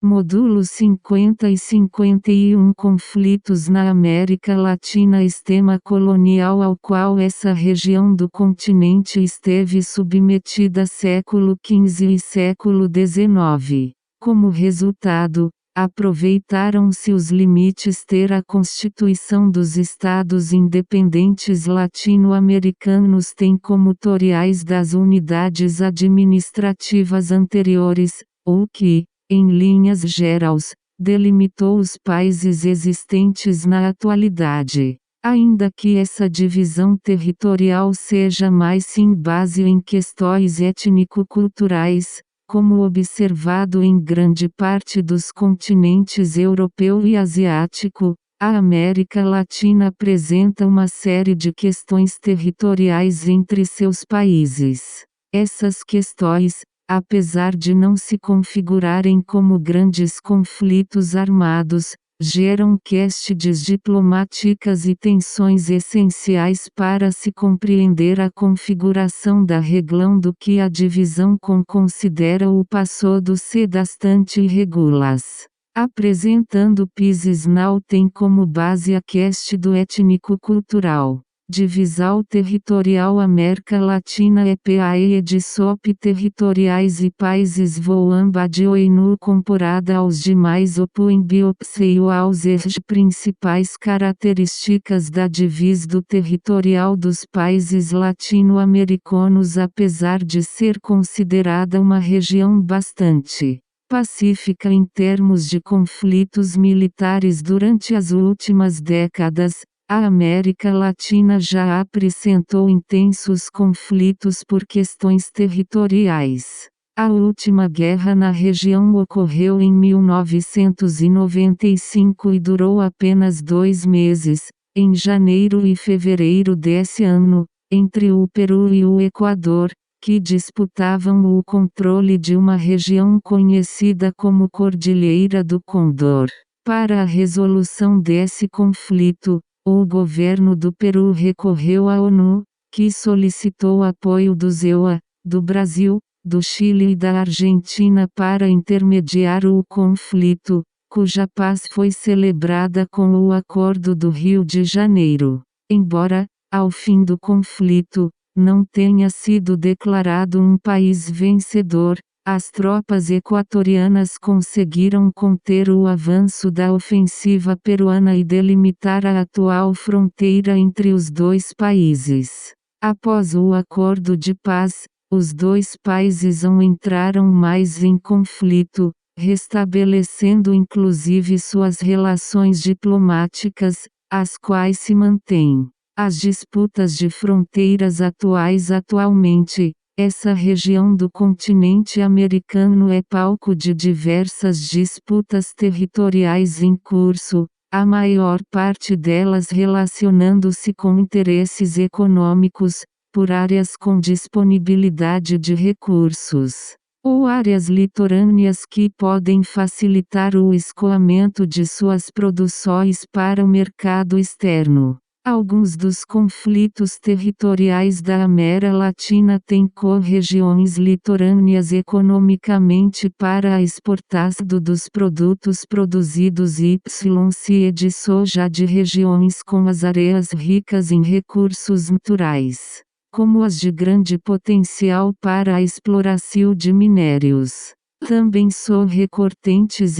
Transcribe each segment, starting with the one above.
Módulos 50 e 51 Conflitos na América Latina. Sistema colonial ao qual essa região do continente esteve submetida século XV e século XIX. Como resultado, aproveitaram-se os limites ter a Constituição dos Estados Independentes Latino-Americanos tem como tutoriais das unidades administrativas anteriores, ou que, em linhas gerais, delimitou os países existentes na atualidade. Ainda que essa divisão territorial seja mais sem base em questões étnico-culturais, como observado em grande parte dos continentes europeu e asiático, a América Latina apresenta uma série de questões territoriais entre seus países. Essas questões, apesar de não se configurarem como grandes conflitos armados, geram questões diplomáticas e tensões essenciais para se compreender a configuração da região do que a divisão considera o passado ser bastante irregulares. Apresentando países não tem como base a questão do étnico-cultural. Divisão territorial América Latina é país de SOP territoriais e países voam no comparada aos demais opõem biopseio aos erros principais características da divisa do territorial dos países latino-americanos apesar de ser considerada uma região bastante pacífica em termos de conflitos militares durante as últimas décadas. A América Latina já apresentou intensos conflitos por questões territoriais. A última guerra na região ocorreu em 1995 e durou apenas 2 meses, em janeiro e fevereiro desse ano, entre o Peru e o Equador, que disputavam o controle de uma região conhecida como Cordilheira do Cóndor. Para a resolução desse conflito, o governo do Peru recorreu à ONU, que solicitou apoio dos EUA, do Brasil, do Chile e da Argentina para intermediar o conflito, cuja paz foi celebrada com o Acordo do Rio de Janeiro. Embora, ao fim do conflito, não tenha sido declarado um país vencedor, as tropas equatorianas conseguiram conter o avanço da ofensiva peruana e delimitar a atual fronteira entre os dois países. Após o acordo de paz, os dois países não entraram mais em conflito, restabelecendo inclusive suas relações diplomáticas, as quais se mantêm. As disputas de fronteiras atualmente, essa região do continente americano é palco de diversas disputas territoriais em curso, a maior parte delas relacionando-se com interesses econômicos, por áreas com disponibilidade de recursos, ou áreas litorâneas que podem facilitar o escoamento de suas produções para o mercado externo. Alguns dos conflitos territoriais da América Latina têm regiões litorâneas economicamente para a exportação dos produtos produzidos y de soja de regiões com as áreas ricas em recursos naturais, como as de grande potencial para a exploração de minérios. Também são recorrentes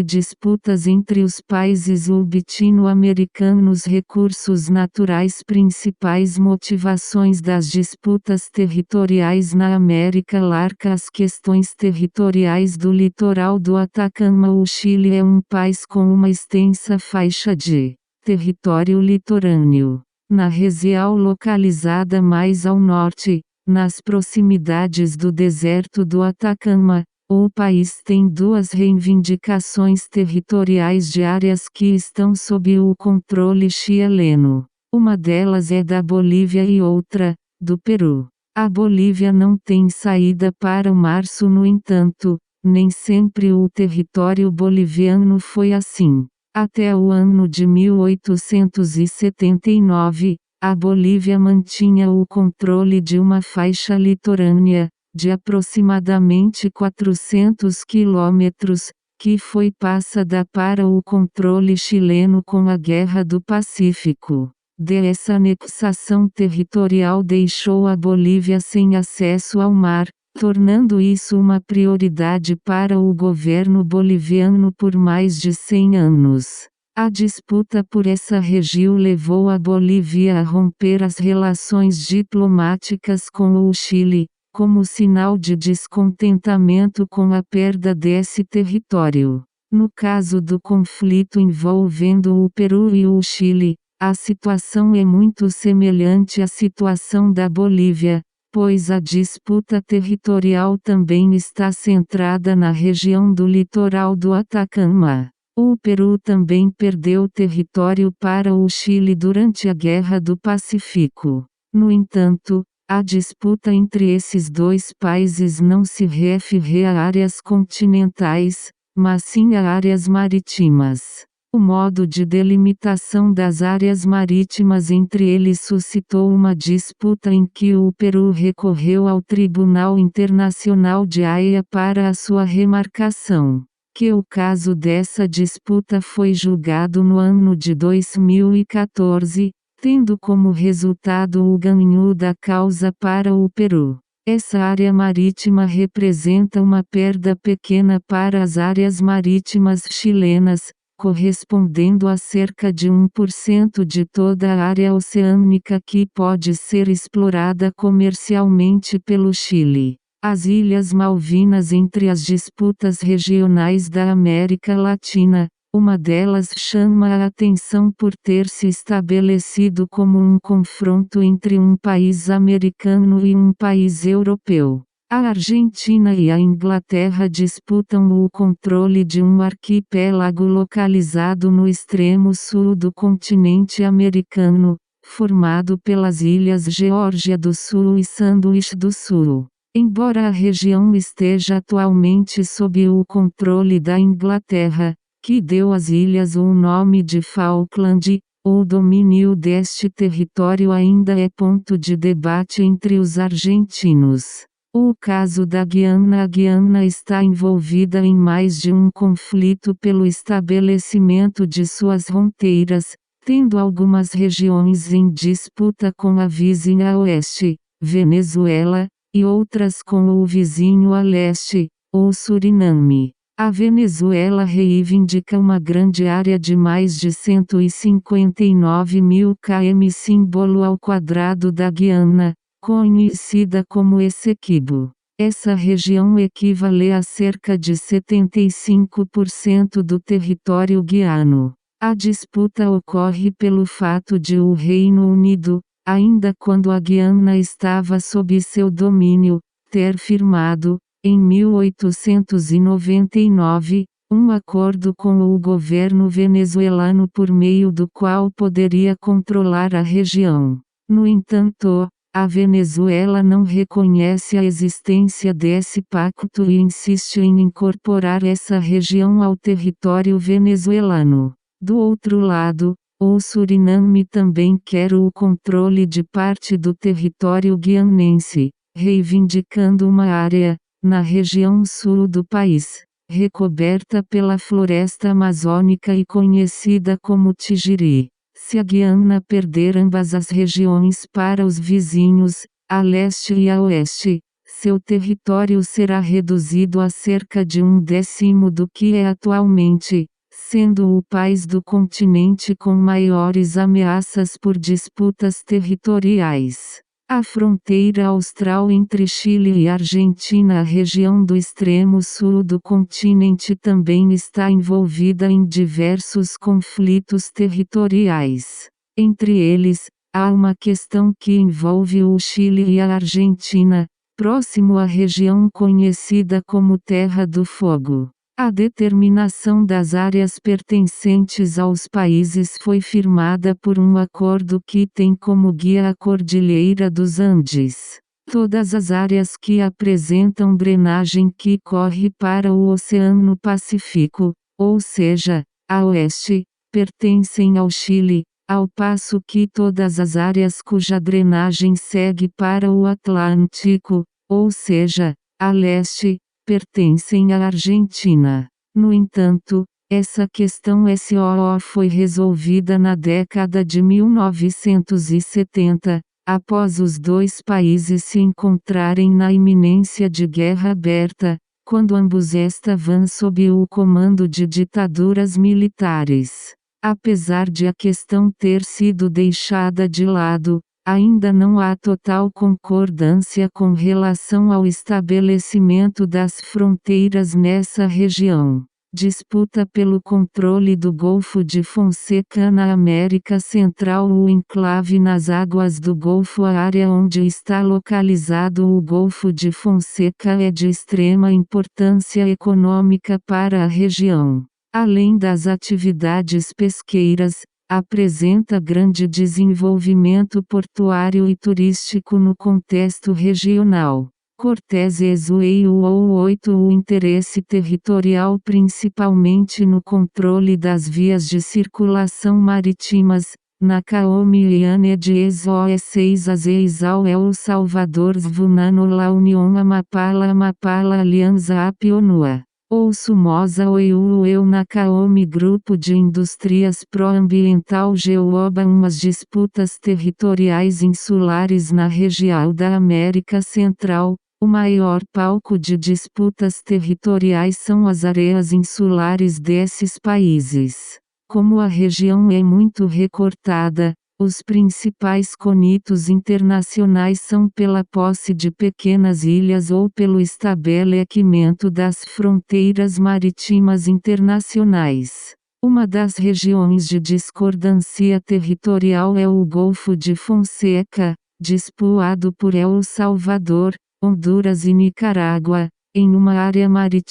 disputas entre os países latino-americanos recursos naturais. Principais motivações das disputas territoriais na América Latina. As questões territoriais do litoral do Atacama. O Chile é um país com uma extensa faixa de território litorâneo. Na região localizada mais ao norte, nas proximidades do deserto do Atacama, o país tem duas reivindicações territoriais de áreas que estão sob o controle chileno. Uma delas é da Bolívia e outra, do Peru. A Bolívia não tem saída para o mar, no entanto, nem sempre o território boliviano foi assim. Até o ano de 1879, a Bolívia mantinha o controle de uma faixa litorânea, de aproximadamente 400 quilômetros, que foi passada para o controle chileno com a Guerra do Pacífico. Essa anexação territorial deixou a Bolívia sem acesso ao mar, tornando isso uma prioridade para o governo boliviano por mais de 100 anos. A disputa por essa região levou a Bolívia a romper as relações diplomáticas com o Chile, como sinal de descontentamento com a perda desse território. No caso do conflito envolvendo o Peru e o Chile, a situação é muito semelhante à situação da Bolívia, pois a disputa territorial também está centrada na região do litoral do Atacama. O Peru também perdeu território para o Chile durante a Guerra do Pacífico. No entanto, a disputa entre esses dois países não se refere a áreas continentais, mas sim a áreas marítimas. O modo de delimitação das áreas marítimas entre eles suscitou uma disputa em que o Peru recorreu ao Tribunal Internacional de Haia para a sua remarcação. O caso dessa disputa foi julgado no ano de 2014, tendo como resultado o ganho da causa para o Peru. Essa área marítima representa uma perda pequena para as áreas marítimas chilenas, correspondendo a cerca de 1% de toda a área oceânica que pode ser explorada comercialmente pelo Chile. As Ilhas Malvinas. Entre as disputas regionais da América Latina, uma delas chama a atenção por ter se estabelecido como um confronto entre um país americano e um país europeu. A Argentina e a Inglaterra disputam o controle de um arquipélago localizado no extremo sul do continente americano, formado pelas ilhas Geórgia do Sul e Sandwich do Sul. Embora a região esteja atualmente sob o controle da Inglaterra, que deu às ilhas o nome de Falkland, o domínio deste território ainda é ponto de debate entre os argentinos. O caso da Guiana. A Guiana está envolvida em mais de um conflito pelo estabelecimento de suas fronteiras, tendo algumas regiões em disputa com a vizinha a oeste, Venezuela, e outras com o vizinho a leste, o Suriname. A Venezuela reivindica uma grande área de mais de 159.000 km símbolo ao quadrado da Guiana, conhecida como Essequibo. Essa região equivale a cerca de 75% do território guiano. A disputa ocorre pelo fato de o Reino Unido, ainda quando a Guiana estava sob seu domínio, ter firmado, em 1899, um acordo com o governo venezuelano por meio do qual poderia controlar a região. No entanto, a Venezuela não reconhece a existência desse pacto e insiste em incorporar essa região ao território venezuelano. Do outro lado, o Suriname também quer o controle de parte do território guianense, reivindicando uma área, na região sul do país, recoberta pela floresta amazônica e conhecida como Tigiri. Se a Guiana perder ambas as regiões para os vizinhos, a leste e a oeste, seu território será reduzido a cerca de 1/10 do que é atualmente, sendo o país do continente com maiores ameaças por disputas territoriais. A fronteira austral entre Chile e Argentina. A região do extremo sul do continente também está envolvida em diversos conflitos territoriais. Entre eles, há uma questão que envolve o Chile e a Argentina, próximo à região conhecida como Terra do Fogo. A determinação das áreas pertencentes aos países foi firmada por um acordo que tem como guia a Cordilheira dos Andes. Todas as áreas que apresentam drenagem que corre para o Oceano Pacífico, ou seja, a oeste, pertencem ao Chile, ao passo que todas as áreas cuja drenagem segue para o Atlântico, ou seja, a leste, pertencem à Argentina. No entanto, essa questão SOO foi resolvida na década de 1970, após os dois países se encontrarem na iminência de guerra aberta, quando ambos estavam sob o comando de ditaduras militares. Apesar de a questão ter sido deixada de lado, ainda não há total concordância com relação ao estabelecimento das fronteiras nessa região. Disputa pelo controle do Golfo de Fonseca na América Central. O enclave nas águas do Golfo. A área onde está localizado o Golfo de Fonseca é de extrema importância econômica para a região. Além das atividades pesqueiras, apresenta grande desenvolvimento portuário e turístico no contexto regional. Cortés exueiu o interesse territorial principalmente no controle das vias de circulação marítimas, na Caomiliane de Exo-6 Azeizal El Salvador Zvunano La União Amapala Alianza Apionua. Ou Sumosa eu na Caomi Grupo de Indústrias Proambiental Geoba. Umas disputas territoriais insulares na região da América Central. O maior palco de disputas territoriais são as areias insulares desses países. Como a região é muito recortada, os principais conflitos internacionais são pela posse de pequenas ilhas ou pelo estabelecimento das fronteiras marítimas internacionais. Uma das regiões de discordância territorial é o Golfo de Fonseca, disputado por El Salvador, Honduras e Nicarágua, em uma área marítima